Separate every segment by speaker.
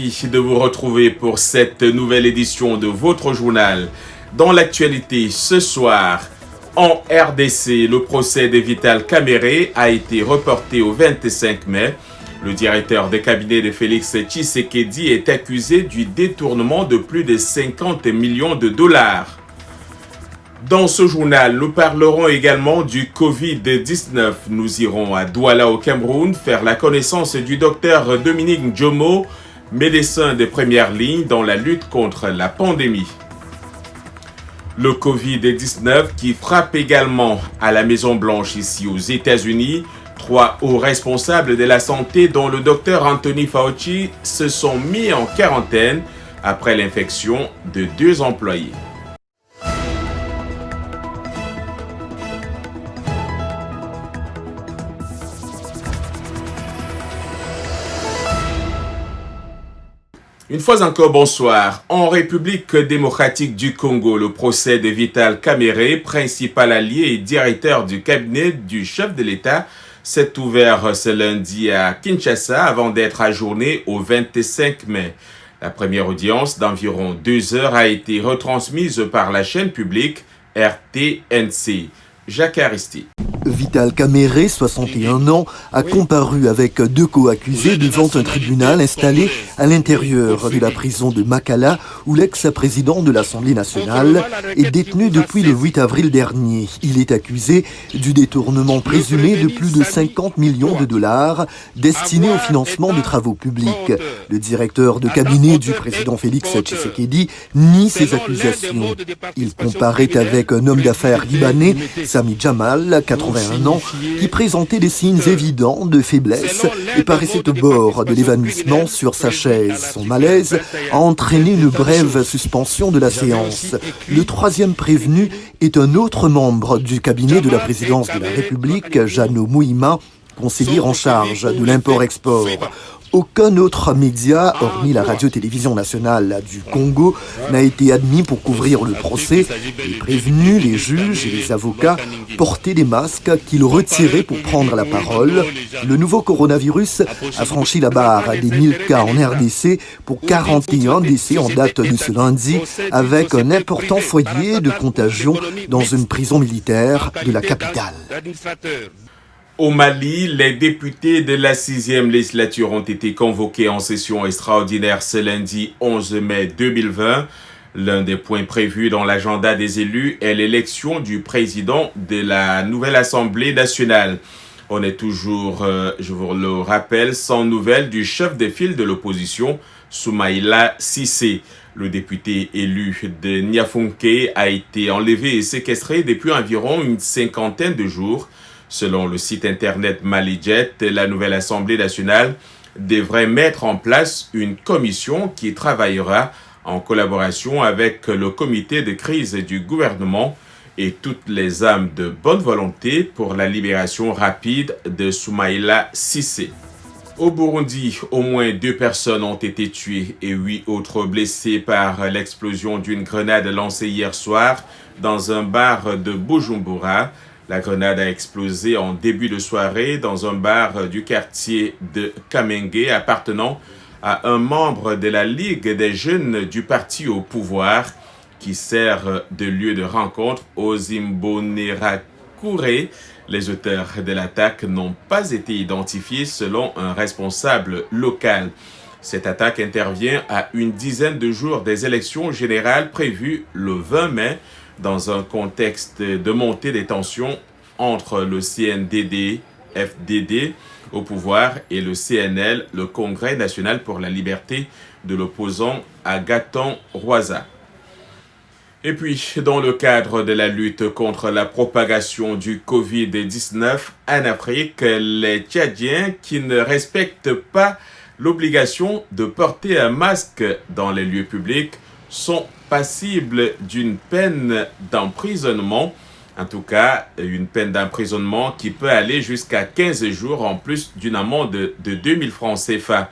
Speaker 1: ravi de vous retrouver pour cette nouvelle édition de votre journal. Dans l'actualité, ce soir, en RDC, le procès de Vital Kamerhe a été reporté au 25 mai. Le directeur de cabinet de Félix Tshisekedi est accusé du détournement de plus de 50 millions de dollars. Dans ce journal, nous parlerons également du Covid-19. Nous irons à Douala au Cameroun faire la connaissance du docteur Dominique Ndjomo, médecin de première ligne dans la lutte contre la pandémie. Le Covid-19 qui frappe également à la Maison-Blanche ici aux États-Unis. 3 hauts responsables de la santé dont le docteur Anthony Fauci se sont mis en quarantaine après l'infection de 2 employés. Une fois encore, bonsoir. En République démocratique du Congo, le procès de Vital Kamerhe, principal allié et directeur du cabinet du chef de l'État, s'est ouvert ce lundi à Kinshasa avant d'être ajourné au 25 mai. La première audience d'environ 2 heures a été retransmise par la chaîne publique RTNC. Jacques Aristide.
Speaker 2: Vital Kamerhe, 61 ans, a comparu avec 2 co-accusés devant un tribunal installé à l'intérieur de la prison de Makala, où l'ex-président de l'Assemblée nationale est détenu depuis le 8 avril dernier. Il est accusé du détournement présumé de plus de 50 millions de dollars destinés au financement de travaux publics. Le directeur de cabinet du président Félix Tshisekedi nie ces accusations. Il comparaît avec un homme d'affaires libanais, Sami Jamal, 81 ans, qui présentait des signes évidents de faiblesse et paraissait au bord de l'évanouissement sur sa chaise. Son malaise a entraîné une brève suspension de la séance. Le 3e prévenu est un autre membre du cabinet de la présidence de la République, Jeannot Mouima, conseiller en charge de l'import-export. Aucun autre média, hormis la radio-télévision nationale du Congo, n'a été admis pour couvrir le procès. Les prévenus, les juges et les avocats portaient des masques qu'ils retiraient pour prendre la parole. Le nouveau coronavirus a franchi la barre des 1000 cas en RDC pour 41 décès en date de ce lundi, avec un important foyer de contagion dans une prison militaire de la capitale.
Speaker 1: Au Mali, les députés de la 6e législature ont été convoqués en session extraordinaire ce lundi 11 mai 2020. L'un des points prévus dans l'agenda des élus est l'élection du président de la nouvelle Assemblée nationale. On est toujours, je vous le rappelle, sans nouvelles du chef de file de l'opposition, Soumaïla Cissé. Le député élu de Niafunke a été enlevé et séquestré depuis environ une 50aine de jours. Selon le site internet Malijet, la nouvelle Assemblée nationale devrait mettre en place une commission qui travaillera en collaboration avec le comité de crise du gouvernement et toutes les âmes de bonne volonté pour la libération rapide de Soumaïla Cissé. Au Burundi, au moins 2 personnes ont été tuées et 8 autres blessées par l'explosion d'une grenade lancée hier soir dans un bar de Bujumbura. La grenade a explosé en début de soirée dans un bar du quartier de Kamenge appartenant à un membre de la Ligue des jeunes du parti au pouvoir qui sert de lieu de rencontre aux Imbonerakure. Les auteurs de l'attaque n'ont pas été identifiés selon un responsable local. Cette attaque intervient à une dizaine de jours des élections générales prévues le 20 mai dans un contexte de montée des tensions entre le CNDD-FDD au pouvoir et le CNL, le Congrès national pour la liberté de l'opposant Agathon Rwasa. Et puis, dans le cadre de la lutte contre la propagation du Covid-19 en Afrique, les Tchadiens qui ne respectent pas l'obligation de porter un masque dans les lieux publics sont passibles d'une peine d'emprisonnement, en tout cas une peine d'emprisonnement qui peut aller jusqu'à 15 jours en plus d'une amende de 2000 francs CFA.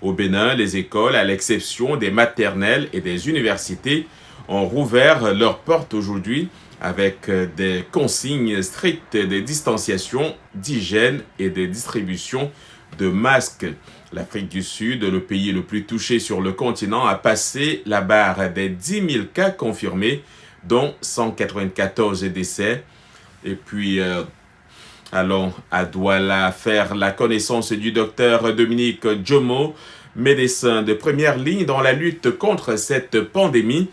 Speaker 1: Au Bénin, les écoles, à l'exception des maternelles et des universités, ont rouvert leurs portes aujourd'hui avec des consignes strictes de distanciation, d'hygiène et de distribution de masques. L'Afrique du Sud, le pays le plus touché sur le continent, a passé la barre des 10 000 cas confirmés, dont 194 décès. Et puis, allons à Douala faire la connaissance du docteur Dominique Djomo, médecin de première ligne dans la lutte contre cette pandémie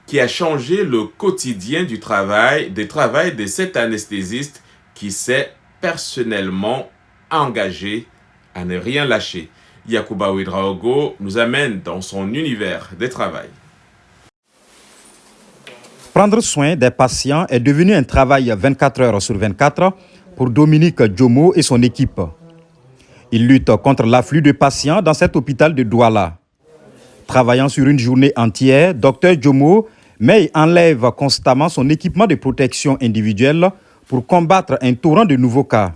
Speaker 1: qui a changé le quotidien du travail de cet anesthésiste qui s'est personnellement engagé à ne rien lâcher. Yacouba Ouedraogo nous amène dans son univers de travail.
Speaker 3: Prendre soin des patients est devenu un travail 24 heures sur 24 pour Dominique Djomo et son équipe. Il lutte contre l'afflux de patients dans cet hôpital de Douala. Travaillant sur une journée entière, Dr Djomo met et enlève constamment son équipement de protection individuelle pour combattre un torrent de nouveaux cas.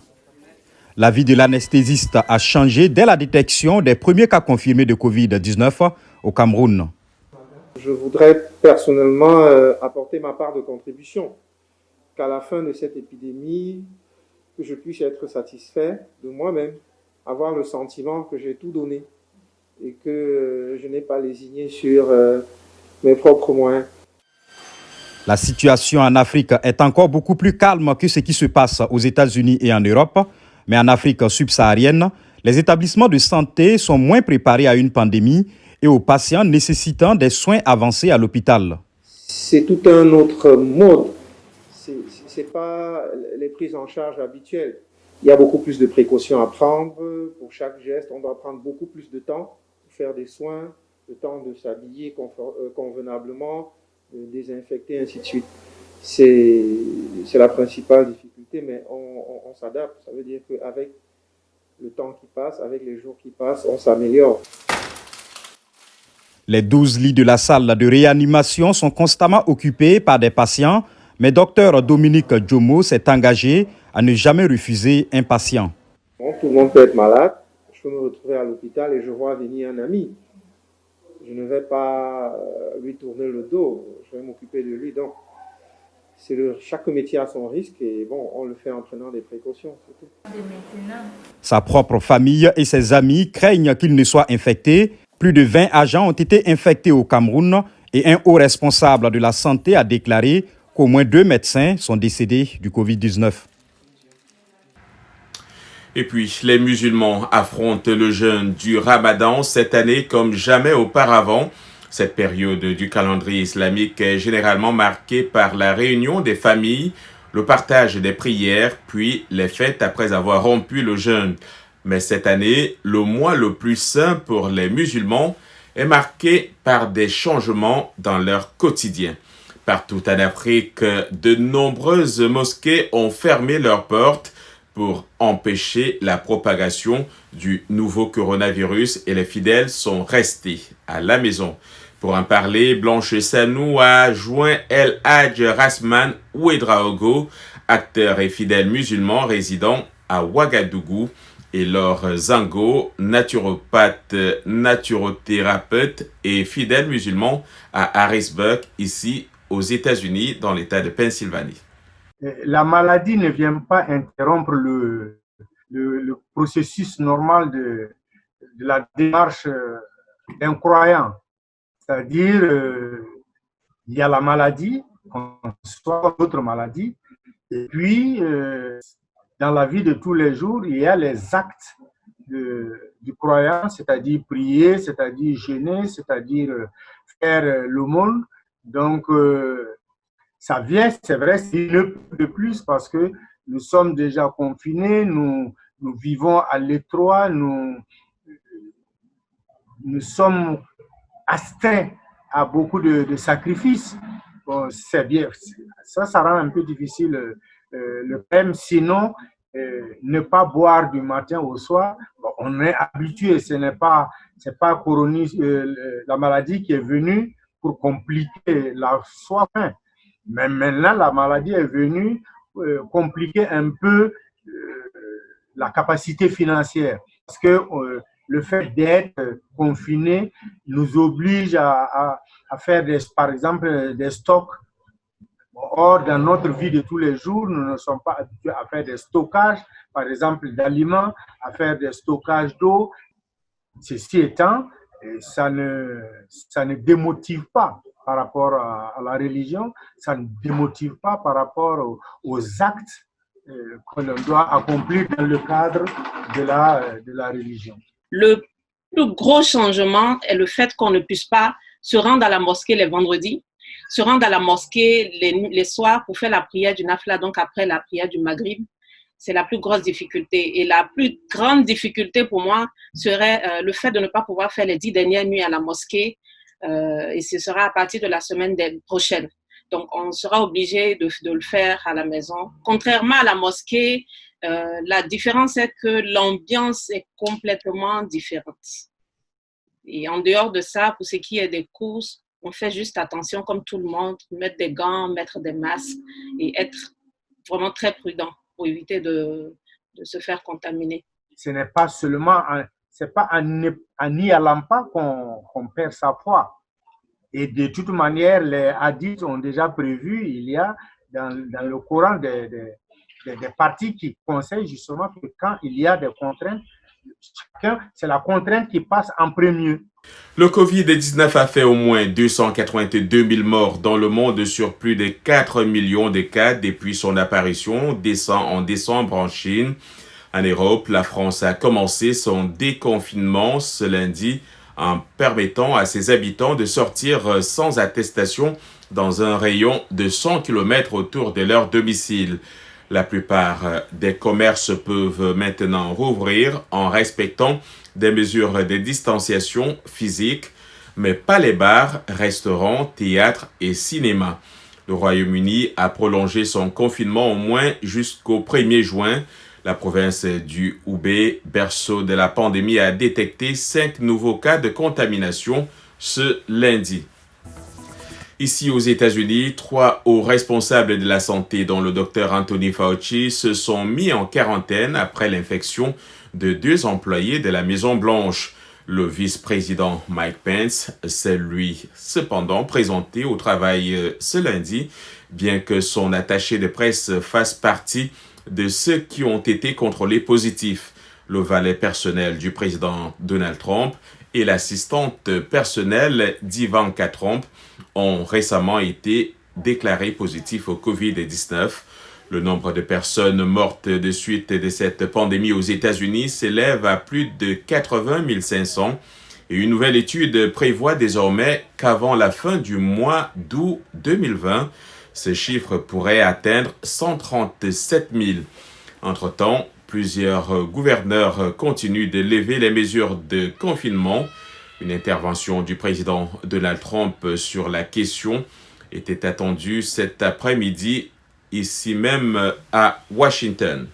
Speaker 3: La vie de l'anesthésiste a changé dès la détection des premiers cas confirmés de Covid-19 au Cameroun.
Speaker 4: Je voudrais personnellement apporter ma part de contribution, qu'à la fin de cette épidémie, que je puisse être satisfait de moi-même, avoir le sentiment que j'ai tout donné et que je n'ai pas lésiné sur mes propres moyens.
Speaker 3: La situation en Afrique est encore beaucoup plus calme que ce qui se passe aux États-Unis et en Europe. Mais en Afrique subsaharienne, les établissements de santé sont moins préparés à une pandémie et aux patients nécessitant des soins avancés à l'hôpital.
Speaker 4: C'est tout un autre mode. Ce n'est pas les prises en charge habituelles. Il y a beaucoup plus de précautions à prendre. Pour chaque geste, on doit prendre beaucoup plus de temps pour faire des soins, le temps de s'habiller convenablement, de désinfecter, ainsi de suite. C'est la principale difficulté, mais on s'adapte. Ça veut dire qu'avec le temps qui passe, avec les jours qui passent, on s'améliore.
Speaker 3: Les 12 lits de la salle de réanimation sont constamment occupés par des patients, mais Dr Dominique Djomo s'est engagé à ne jamais refuser un patient.
Speaker 4: Bon, tout le monde peut être malade. Je peux me retrouver à l'hôpital et je vois venir un ami. Je ne vais pas lui tourner le dos. Je vais m'occuper de lui. Donc, chaque métier a son risque et bon, on le fait en prenant des précautions.
Speaker 3: Sa propre famille et ses amis craignent qu'il ne soit infecté. Plus de 20 agents ont été infectés au Cameroun et un haut responsable de la santé a déclaré qu'au moins 2 médecins sont décédés du Covid-19.
Speaker 1: Et puis, les musulmans affrontent le jeûne du Ramadan cette année comme jamais auparavant. Cette période du calendrier islamique est généralement marquée par la réunion des familles, le partage des prières, puis les fêtes après avoir rompu le jeûne. Mais cette année, le mois le plus saint pour les musulmans est marqué par des changements dans leur quotidien. Partout en Afrique, de nombreuses mosquées ont fermé leurs portes pour empêcher la propagation du nouveau coronavirus et les fidèles sont restés à la maison. Pour en parler, Blanche Sanou a joint El Hadj Rasman Ouedraogo, acteur et fidèle musulman résidant à Ouagadougou, et Laure Zango, naturopathe, naturothérapeute et fidèle musulman à Harrisburg, ici aux États-Unis, dans l'État de Pennsylvanie.
Speaker 5: La maladie ne vient pas interrompre le processus normal de la démarche d'un croyant. C'est-à-dire, il y a la maladie, soit d'autres maladies, et puis, dans la vie de tous les jours, il y a les actes du croyant, c'est-à-dire prier, c'est-à-dire jeûner, c'est-à-dire faire l'aumône. Donc, ça vient, c'est vrai, c'est de plus parce que nous sommes déjà confinés, nous vivons à l'étroit, nous sommes astreints à beaucoup de sacrifices. Bon, c'est bien, ça rend un peu difficile le problème. Sinon, ne pas boire du matin au soir, bon, on est habitué, c'est pas la maladie qui est venue pour compliquer la soif. Mais maintenant, la maladie est venue compliquer un peu la capacité financière. Parce que le fait d'être confiné nous oblige à faire, par exemple, des stocks Or, dans notre vie de tous les jours, nous ne sommes pas habitués à faire des stockages, par exemple d'aliments, à faire des stockages d'eau. Ceci étant, ça ne démotive pas par rapport à la religion, ça ne démotive pas par rapport aux actes que l'on doit accomplir dans le cadre de la religion.
Speaker 6: Le plus gros changement est le fait qu'on ne puisse pas se rendre à la mosquée les vendredis, se rendre à la mosquée les soirs pour faire la prière du nafla, donc après la prière du maghrib. C'est la plus grosse difficulté. Et la plus grande difficulté pour moi serait le fait de ne pas pouvoir faire les 10 dernières nuits à la mosquée. Et ce sera à partir de la semaine prochaine. Donc, on sera obligé de le faire à la maison. Contrairement à la mosquée, la différence est que l'ambiance est complètement différente. Et en dehors de ça, pour ce qui est des courses, on fait juste attention comme tout le monde, mettre des gants, mettre des masques et être vraiment très prudent pour éviter de se faire contaminer.
Speaker 5: Ce n'est pas seulement en y allant pas qu'on perd sa foi. Et de toute manière, les hadiths ont déjà prévu, il y a dans le Coran des parties qui conseillent justement que quand il y a des contraintes, c'est la contrainte qui passe en premier.
Speaker 1: Le Covid-19 a fait au moins 282 000 morts dans le monde sur plus de 4 millions de cas depuis son apparition en décembre en Chine. En Europe, la France a commencé son déconfinement ce lundi en permettant à ses habitants de sortir sans attestation dans un rayon de 100 km autour de leur domicile. La plupart des commerces peuvent maintenant rouvrir en respectant des mesures de distanciation physique, mais pas les bars, restaurants, théâtres et cinémas. Le Royaume-Uni a prolongé son confinement au moins jusqu'au 1er juin. La province du Hubei, berceau de la pandémie, a détecté 5 nouveaux cas de contamination ce lundi. Ici aux États-Unis, 3 hauts responsables de la santé, dont le docteur Anthony Fauci, se sont mis en quarantaine après l'infection de 2 employés de la Maison-Blanche. Le vice-président Mike Pence s'est lui cependant présenté au travail ce lundi, bien que son attaché de presse fasse partie de ceux qui ont été contrôlés positifs. Le valet personnel du président Donald Trump et l'assistante personnelle d'Ivanka Trump ont récemment été déclarés positifs au COVID-19. Le nombre de personnes mortes de suite de cette pandémie aux États-Unis s'élève à plus de 80 500 et une nouvelle étude prévoit désormais qu'avant la fin du mois d'août 2020, ce chiffre pourrait atteindre 137 000. Entre-temps, plusieurs gouverneurs continuent de lever les mesures de confinement. Une intervention du président Donald Trump sur la question était attendue cet après-midi, ici même à Washington.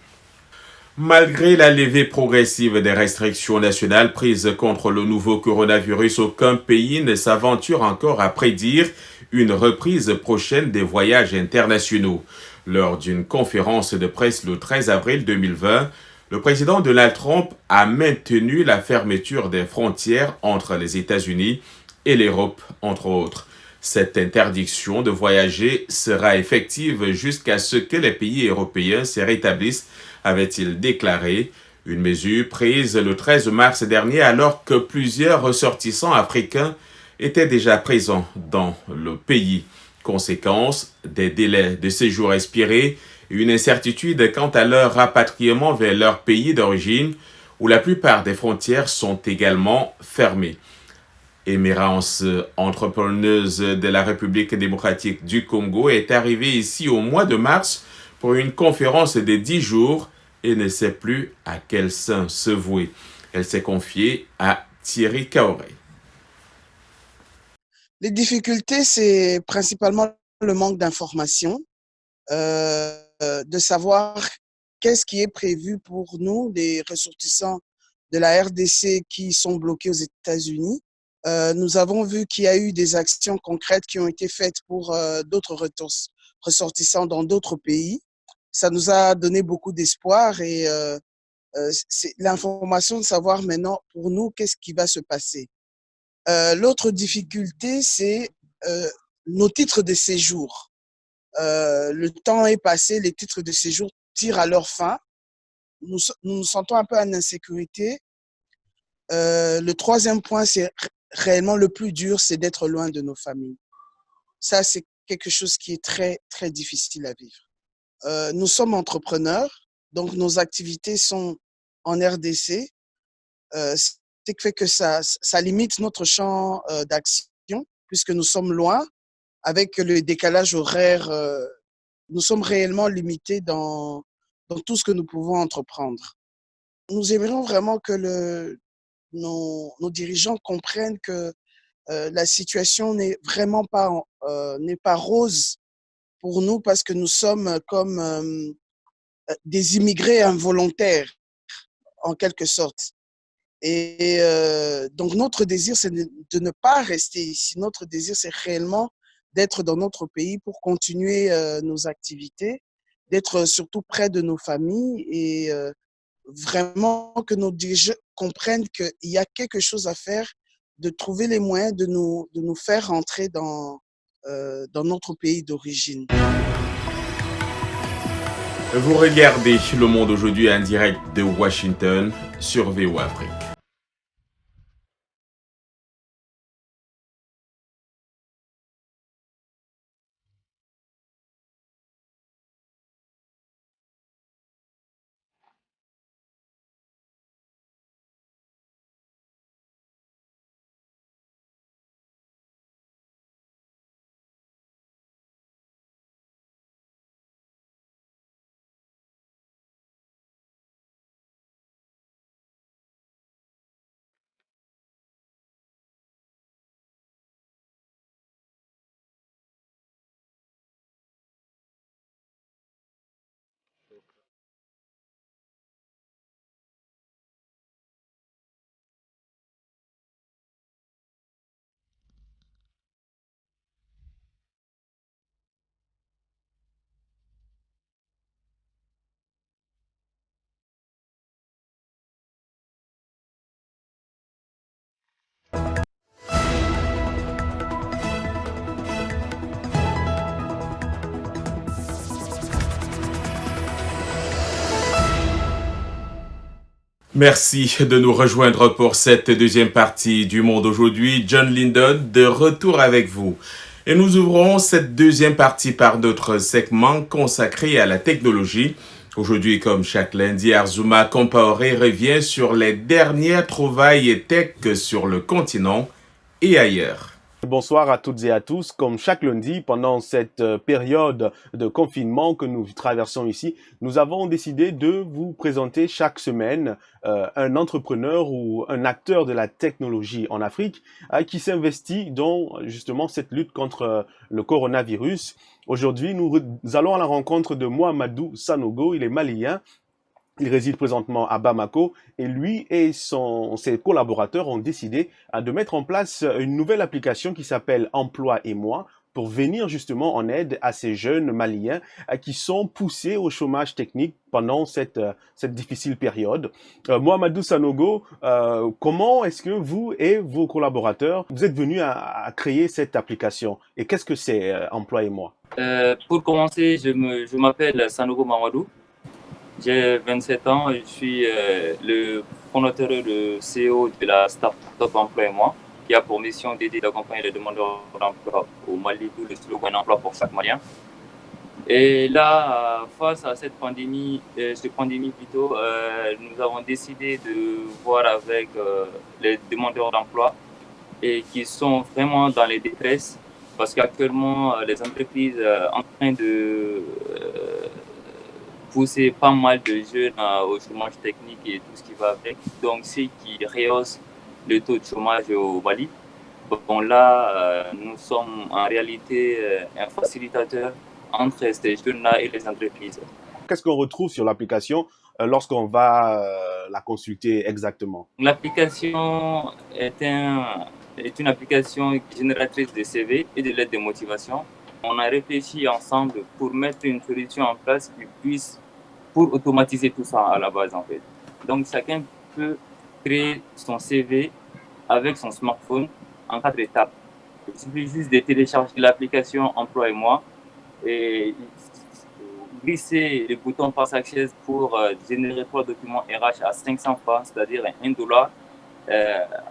Speaker 1: Malgré la levée progressive des restrictions nationales prises contre le nouveau coronavirus, aucun pays ne s'aventure encore à prédire une reprise prochaine des voyages internationaux. Lors d'une conférence de presse le 13 avril 2020, le président Donald Trump a maintenu la fermeture des frontières entre les États-Unis et l'Europe, entre autres. Cette interdiction de voyager sera effective jusqu'à ce que les pays européens se rétablissent, avait-il déclaré. Une mesure prise le 13 mars dernier alors que plusieurs ressortissants africains étaient déjà présents dans le pays. Conséquence, des délais de séjour expirés et une incertitude quant à leur rapatriement vers leur pays d'origine où la plupart des frontières sont également fermées. Émérance entrepreneuse de la République démocratique du Congo est arrivée ici au mois de mars pour une conférence de 10 jours et ne sait plus à quel saint se vouer. Elle s'est confiée à Thierry Kaoré.
Speaker 7: Les difficultés, c'est principalement le manque d'informations, de savoir qu'est-ce qui est prévu pour nous, les ressortissants de la RDC qui sont bloqués aux États-Unis. Nous avons vu qu'il y a eu des actions concrètes qui ont été faites pour d'autres ressortissants dans d'autres pays. Ça nous a donné beaucoup d'espoir et c'est l'information de savoir maintenant pour nous qu'est-ce qui va se passer. L'autre difficulté, c'est nos titres de séjour. le temps est passé, les titres de séjour tirent à leur fin. Nous nous sentons un peu en insécurité. Le troisième point, c'est réellement le plus dur, c'est d'être loin de nos familles. Ça, c'est quelque chose qui est très, très difficile à vivre. Nous sommes entrepreneurs, donc nos activités sont en RDC. Ce qui fait que ça limite notre champ d'action, puisque nous sommes loin. Avec le décalage horaire, nous sommes réellement limités dans tout ce que nous pouvons entreprendre. Nous aimerions vraiment que nos dirigeants comprennent que la situation n'est vraiment pas, n'est pas rose pour nous parce que nous sommes comme des immigrés involontaires, en quelque sorte. Et donc, notre désir, c'est de ne pas rester ici. Notre désir, c'est réellement d'être dans notre pays pour continuer nos activités, d'être surtout près de nos familles et vraiment que nos dirigeants comprennent qu'il y a quelque chose à faire, de trouver les moyens de nous faire rentrer dans notre pays d'origine.
Speaker 1: Vous regardez Le Monde aujourd'hui en direct de Washington sur VOA Afrique. Merci de nous rejoindre pour cette deuxième partie du Monde aujourd'hui. John Lyndon, de retour avec vous. Et nous ouvrons cette deuxième partie par notre segment consacré à la technologie. Aujourd'hui, comme chaque lundi, Arzuma Compaoré revient sur les dernières trouvailles tech sur le continent et ailleurs.
Speaker 8: Bonsoir à toutes et à tous. Comme chaque lundi, pendant cette période de confinement que nous traversons ici, nous avons décidé de vous présenter chaque semaine un entrepreneur ou un acteur de la technologie en Afrique qui s'investit dans justement cette lutte contre le coronavirus. Aujourd'hui, nous allons à la rencontre de Mohamedou Sanogo. Il est malien. Il réside présentement à Bamako et lui et ses collaborateurs ont décidé de mettre en place une nouvelle application qui s'appelle Emploi et moi pour venir justement en aide à ces jeunes maliens qui sont poussés au chômage technique pendant cette difficile période. Mohamedou Sanogo, comment est-ce que vous et vos collaborateurs, vous êtes venus à créer cette application et qu'est-ce que c'est Emploi et moi?
Speaker 9: Pour commencer, je m'appelle Sanogo Mamadou. J'ai 27 ans et je suis le fondateur et le CEO de la start-up Emploi et moi, qui a pour mission d'aider d'accompagner les demandeurs d'emploi au Mali, d'où le slogan emploi pour chaque Malien. Et là, face à cette pandémie, nous avons décidé de voir avec les demandeurs d'emploi et qui sont vraiment dans les détresses parce qu'actuellement, les entreprises sont en train de pousser pas mal de jeunes au chômage technique et tout ce qui va avec. Donc, c'est qui rehausse le taux de chômage au Mali. Bon, là, nous sommes en réalité un facilitateur entre ces jeunes-là et les entreprises.
Speaker 8: Qu'est-ce qu'on retrouve sur l'application lorsqu'on va la consulter exactement?
Speaker 9: L'application est une application génératrice de CV et de lettres de motivation. On a réfléchi ensemble pour mettre une solution en place qui puisse pour automatiser tout ça à la base en fait. Donc chacun peut créer son CV avec son smartphone en 4 étapes. Il suffit juste de télécharger l'application Emploi et moi et glisser le bouton Passe Access pour générer 3 documents RH à 500 francs, c'est-à-dire $1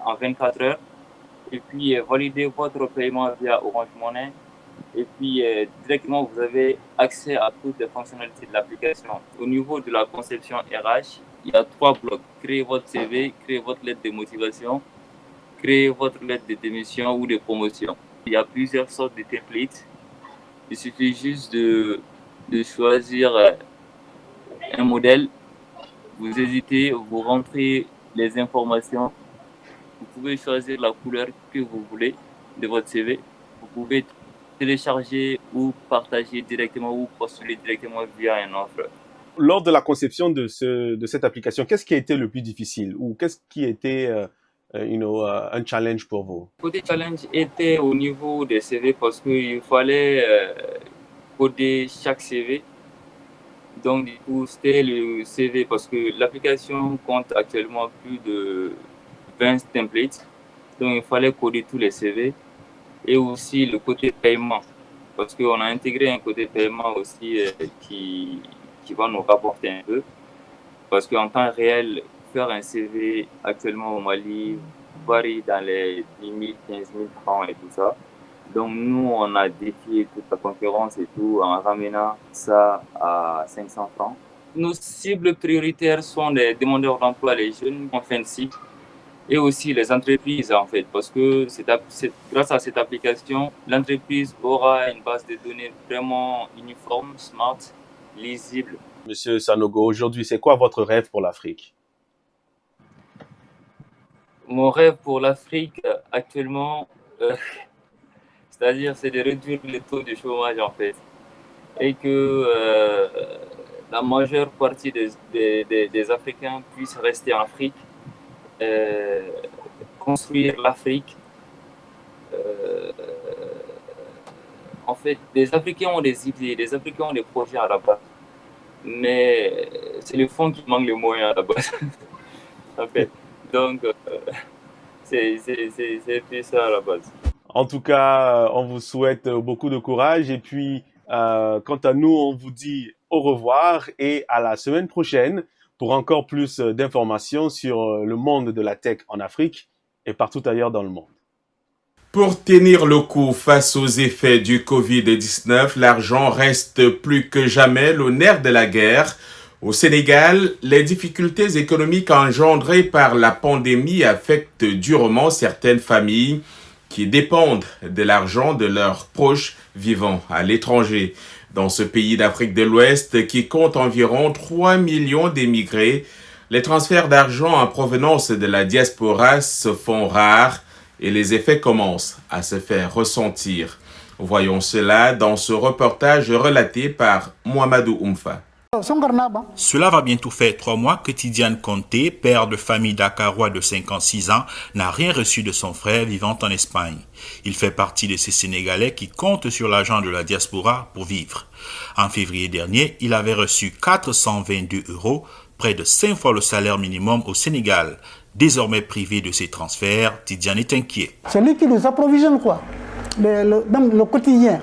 Speaker 9: en 24 heures. Et puis valider votre paiement via Orange Money. Et puis directement, vous avez accès à toutes les fonctionnalités de l'application. Au niveau de la conception RH, il y a 3 blocs. Créer votre CV, créer votre lettre de motivation, créer votre lettre de démission ou de promotion. Il y a plusieurs sortes de templates. Il suffit juste de choisir un modèle. Vous hésitez, vous rentrez les informations. Vous pouvez choisir la couleur que vous voulez de votre CV. Vous pouvez télécharger ou partager directement ou postuler directement via une offre.
Speaker 8: Lors de la conception de cette application, qu'est-ce qui a été le plus difficile ou qu'est-ce qui était un challenge pour vous?
Speaker 9: Le côté challenge était au niveau des CV parce qu'il fallait coder chaque CV. Donc, du coup, c'était le CV parce que l'application compte actuellement plus de 20 templates. Donc, il fallait coder tous les CV. Et aussi le côté paiement. Parce qu'on a intégré un côté paiement aussi qui va nous rapporter un peu. Parce qu'en temps réel, faire un CV actuellement au Mali varie dans les 10 000, 15 000 francs et tout ça. Donc nous, on a défié toute la concurrence et tout en ramenant ça à 500 francs. Nos cibles prioritaires sont les demandeurs d'emploi, les jeunes en fin de cycle et aussi les entreprises en fait. Parce que grâce à cette application, l'entreprise aura une base de données vraiment uniforme, smart, lisible.
Speaker 8: Monsieur Sanogo, aujourd'hui, c'est quoi votre rêve pour l'Afrique?
Speaker 9: Mon rêve pour l'Afrique actuellement, c'est-à-dire c'est de réduire le taux de chômage en fait. Et que la majeure partie des Africains puissent rester en Afrique, construire l'Afrique. En fait, les Africains ont des idées, les Africains ont des projets à la base. Mais c'est le fonds qui manque les moyens à la base. En fait. Donc, c'est ça à la base.
Speaker 8: En tout cas, on vous souhaite beaucoup de courage. Et puis, quant à nous, on vous dit au revoir et à la semaine prochaine pour encore plus d'informations sur le monde de la tech en Afrique et partout ailleurs dans le monde.
Speaker 1: Pour tenir le coup face aux effets du Covid-19, l'argent reste plus que jamais le nerf de la guerre. Au Sénégal, les difficultés économiques engendrées par la pandémie affectent durement certaines familles qui dépendent de l'argent de leurs proches vivant à l'étranger. Dans ce pays d'Afrique de l'Ouest qui compte environ 3 millions d'émigrés, les transferts d'argent en provenance de la diaspora se font rares et les effets commencent à se faire ressentir. Voyons cela dans ce reportage relaté par Mohamedou Oumfa.
Speaker 10: Cela va bientôt faire 3 mois que Tidiane Conté, père de famille dakarois de 56 ans, n'a rien reçu de son frère vivant en Espagne. Il fait partie de ces Sénégalais qui comptent sur l'argent de la diaspora pour vivre. En février dernier, il avait reçu 422 €, près de 5 fois le salaire minimum au Sénégal. Désormais privé de ces transferts, Tidiane est inquiet.
Speaker 11: C'est lui qui nous approvisionne quoi, même le quotidien.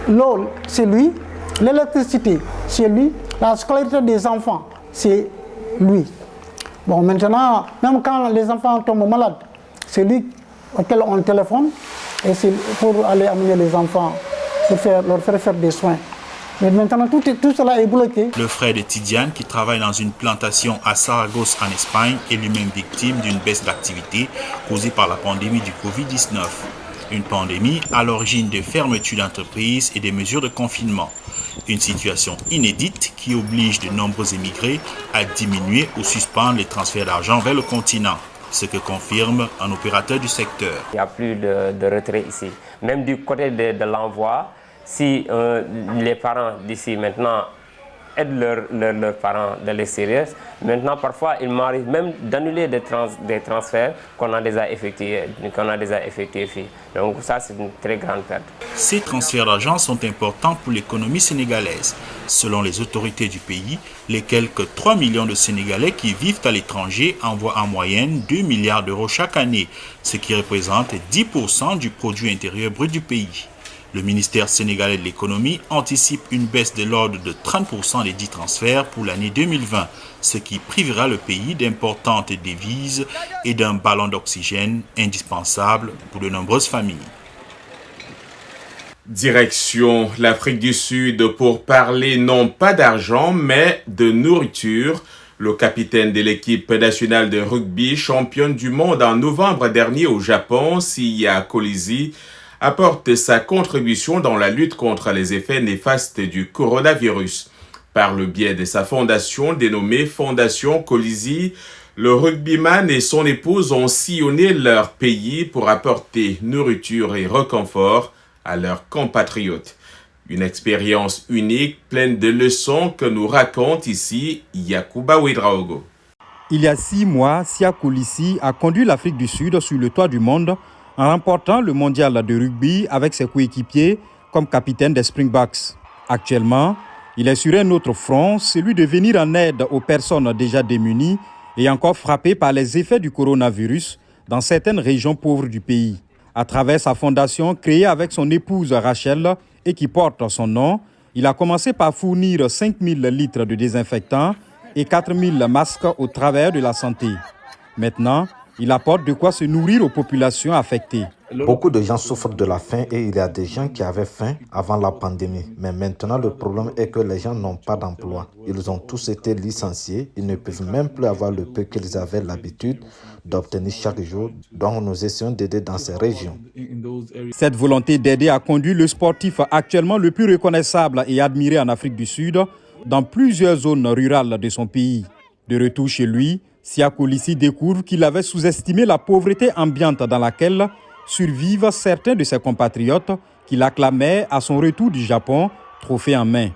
Speaker 11: L'eau, c'est lui. L'électricité, c'est lui. La scolarité des enfants, c'est lui. Bon, maintenant, même quand les enfants tombent malades, c'est lui auquel on téléphone et c'est pour aller amener les enfants, leur faire des soins. Mais maintenant, tout cela est bloqué.
Speaker 10: Le frère de Tidiane, qui travaille dans une plantation à Saragosse en Espagne, est lui-même victime d'une baisse d'activité causée par la pandémie du Covid-19. Une pandémie à l'origine de fermetures d'entreprises et des mesures de confinement. Une situation inédite qui oblige de nombreux émigrés à diminuer ou suspendre les transferts d'argent vers le continent, ce que confirme un opérateur du secteur.
Speaker 12: Il n'y a plus de retrait ici. Même du côté de l'envoi, si les parents d'ici maintenant aident leurs parents de l'extérieur, maintenant parfois il m'arrive même d'annuler des transferts qu'on a déjà effectués ici. Donc ça c'est une très grande perte.
Speaker 10: Ces transferts d'argent sont importants pour l'économie sénégalaise. Selon les autorités du pays, les quelques 3 millions de Sénégalais qui vivent à l'étranger envoient en moyenne 2 milliards d'euros chaque année, ce qui représente 10% du produit intérieur brut du pays. Le ministère sénégalais de l'économie anticipe une baisse de l'ordre de 30% des dits transferts pour l'année 2020, ce qui privera le pays d'importantes devises et d'un ballon d'oxygène indispensable pour de nombreuses familles.
Speaker 1: Direction l'Afrique du Sud pour parler non pas d'argent mais de nourriture. Le capitaine de l'équipe nationale de rugby, championne du monde en novembre dernier au Japon, Siya Kolisi, apporte sa contribution dans la lutte contre les effets néfastes du coronavirus. Par le biais de sa fondation dénommée Fondation Kolisi, le rugbyman et son épouse ont sillonné leur pays pour apporter nourriture et réconfort à leurs compatriotes. Une expérience unique, pleine de leçons que nous raconte ici Yacouba Ouedraogo.
Speaker 3: Il y a 6 mois, Siya Kolisi a conduit l'Afrique du Sud sur le toit du monde en remportant le mondial de rugby avec ses coéquipiers comme capitaine des Springboks. Actuellement, il est sur un autre front, celui de venir en aide aux personnes déjà démunies et encore frappées par les effets du coronavirus dans certaines régions pauvres du pays. À travers sa fondation créée avec son épouse Rachel et qui porte son nom, il a commencé par fournir 5000 litres de désinfectants et 4000 masques au travers de la santé. Maintenant, il apporte de quoi se nourrir aux populations affectées.
Speaker 13: Beaucoup de gens souffrent de la faim et il y a des gens qui avaient faim avant la pandémie. Mais maintenant, le problème est que les gens n'ont pas d'emploi. Ils ont tous été licenciés. Ils ne peuvent même plus avoir le peu qu'ils avaient l'habitude d'obtenir chaque jour. Donc, nous essayons d'aider dans ces régions.
Speaker 3: Cette volonté d'aider a conduit le sportif actuellement le plus reconnaissable et admiré en Afrique du Sud dans plusieurs zones rurales de son pays. De retour chez lui, Siya Kolisi découvre qu'il avait sous-estimé la pauvreté ambiante dans laquelle survivent certains de ses compatriotes qui l'acclamaient à son retour du Japon, trophée en main.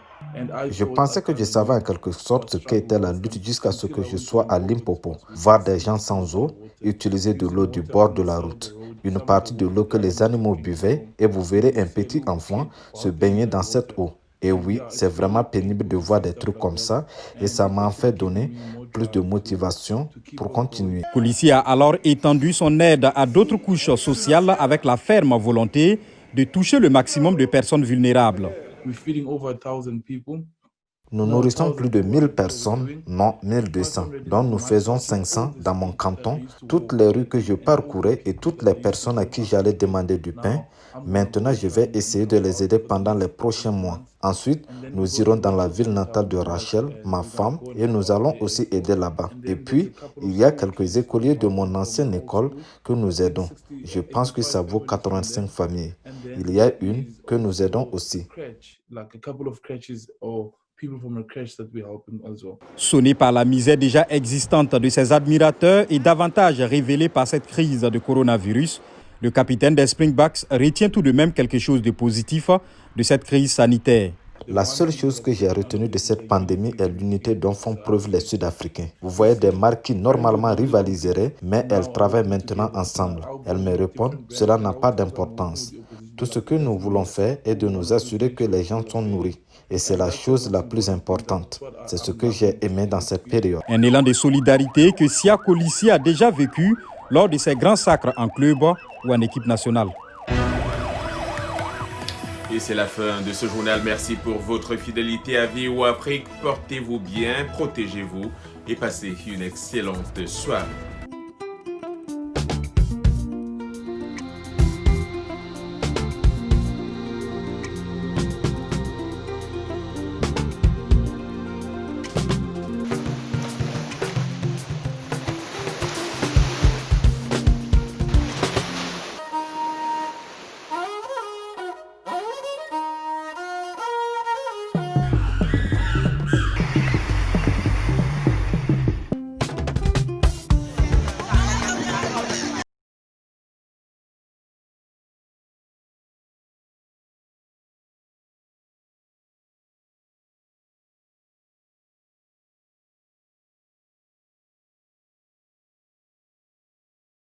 Speaker 13: Je pensais que je savais en quelque sorte ce qu'était la lutte jusqu'à ce que je sois à Limpopo. Voir des gens sans eau, utiliser de l'eau du bord de la route. Une partie de l'eau que les animaux buvaient et vous verrez un petit enfant se baigner dans cette eau. Et oui, c'est vraiment pénible de voir des trucs comme ça et ça m'a fait donner plus de motivation pour continuer.
Speaker 3: Kolisi a alors étendu son aide à d'autres couches sociales avec la ferme volonté de toucher le maximum de personnes vulnérables.
Speaker 13: Nous nourrissons plus de 1000 personnes, non 1200, dont nous faisons 500 dans mon canton. Toutes les rues que je parcourais et toutes les personnes à qui j'allais demander du pain, maintenant je vais essayer de les aider pendant les prochains mois. Ensuite, nous irons dans la ville natale de Rachel, ma femme, et nous allons aussi aider là-bas. Et puis, il y a quelques écoliers de mon ancienne école que nous aidons. Je pense que ça vaut 85 familles. Il y a une que nous aidons aussi.
Speaker 3: Sonné par la misère déjà existante de ses admirateurs et davantage révélée par cette crise de coronavirus, le capitaine des Springboks retient tout de même quelque chose de positif de cette crise sanitaire.
Speaker 13: La seule chose que j'ai retenue de cette pandémie est l'unité dont font preuve les Sud-Africains. Vous voyez des marques qui normalement rivaliseraient, mais elles travaillent maintenant ensemble. Elles me répondent, cela n'a pas d'importance. Tout ce que nous voulons faire est de nous assurer que les gens sont nourris. Et c'est la chose la plus importante. C'est ce que j'ai aimé dans cette période.
Speaker 3: Un élan de solidarité que Siya Kolisi a déjà vécu lors de ses grands sacres en club ou en équipe nationale.
Speaker 1: Et c'est la fin de ce journal. Merci pour votre fidélité à VOA Afrique. Portez-vous bien, protégez-vous et passez une excellente soirée.